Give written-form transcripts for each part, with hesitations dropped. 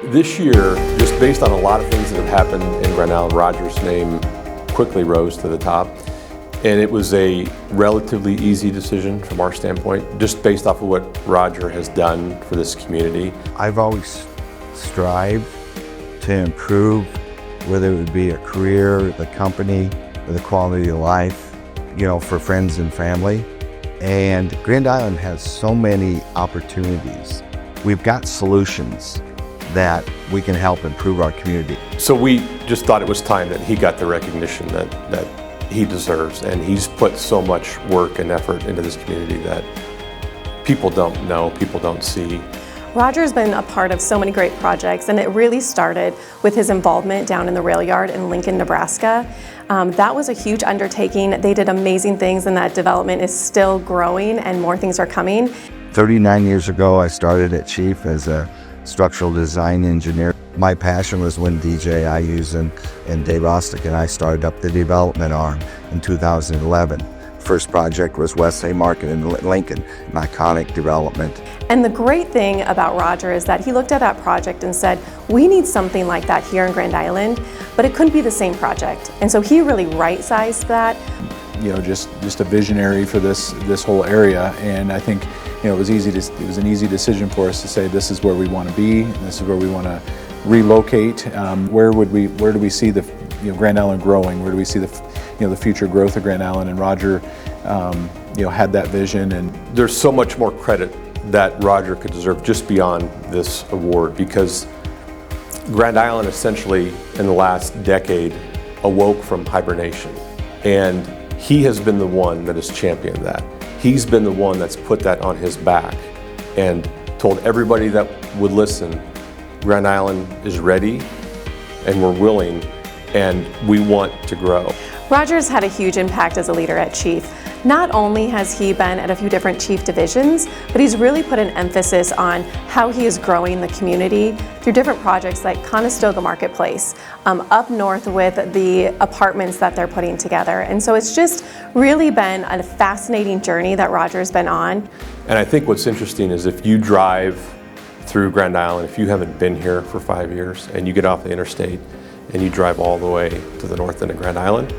This year, just based on a lot of things that have happened in Grand Island, Roger's name quickly rose to the top. And it was a relatively easy decision from our standpoint, just based off of what Roger has done for this community. I've always strived to improve, whether it would be a career, the company, or the quality of life, for friends and family. And Grand Island has so many opportunities. We've got solutions that we can help improve our community. So we just thought it was time that he got the recognition that he deserves, and he's put so much work and effort into this community that people don't know, people don't see. Roger's been a part of so many great projects, and it really started with his involvement down in the rail yard in Lincoln, Nebraska. That was a huge undertaking. They did amazing things, and that development is still growing and more things are coming. 39 years ago, I started at Chief as a structural design engineer. My passion was when GIAEDC and Dave Ostick and I started up the development arm in 2011. First project was West Haymarket in Lincoln, an iconic development. And the great thing about Roger is that he looked at that project and said, we need something like that here in Grand Island, but it couldn't be the same project. And so he really right-sized that. Just a visionary for this whole area, and I think it was an easy decision for us to say this is where we want to be, and this is where we want to relocate. Where do we see the Grand Island growing? Where do we see the future growth of Grand Island? And Roger had that vision. And there's so much more credit that Roger could deserve just beyond this award, because Grand Island essentially in the last decade awoke from hibernation, and he has been the one that has championed that. He's been the one that's put that on his back and told everybody that would listen, Grand Island is ready and we're willing and we want to grow. Roger's had a huge impact as a leader at Chief. Not only has he been at a few different Chief divisions, but he's really put an emphasis on how he is growing the community through different projects like Conestoga Marketplace, up north with the apartments that they're putting together. And so it's just really been a fascinating journey that Roger's been on. And I think what's interesting is if you drive through Grand Island, if you haven't been here for 5 years and you get off the interstate and you drive all the way to the north end of Grand Island,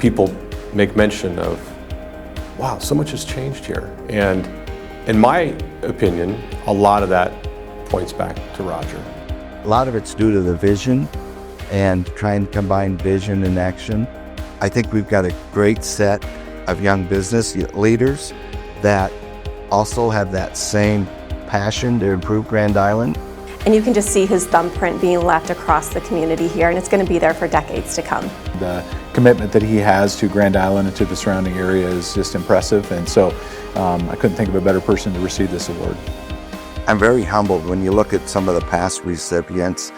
people make mention of, wow, so much has changed here. And in my opinion, a lot of that points back to Roger. A lot of it's due to the vision and trying to combine vision and action. I think we've got a great set of young business leaders that also have that same passion to improve Grand Island. And you can just see his thumbprint being left across the community here, and it's going to be there for decades to come. The commitment that he has to Grand Island and to the surrounding area is just impressive, and so I couldn't think of a better person to receive this award. I'm very humbled when you look at some of the past recipients,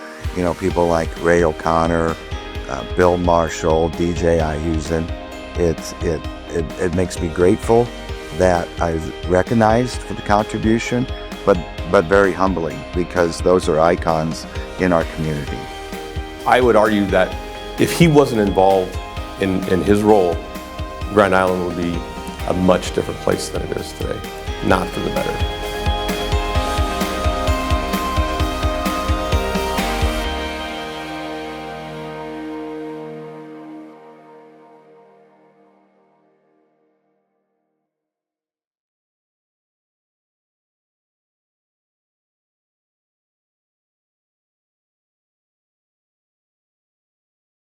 people like Ray O'Connor, Bill Marshall, GIAEDC. It makes me grateful that I was recognized for the contribution, but very humbling because those are icons in our community. I would argue that if he wasn't involved in his role, Grand Island would be a much different place than it is today, not for the better.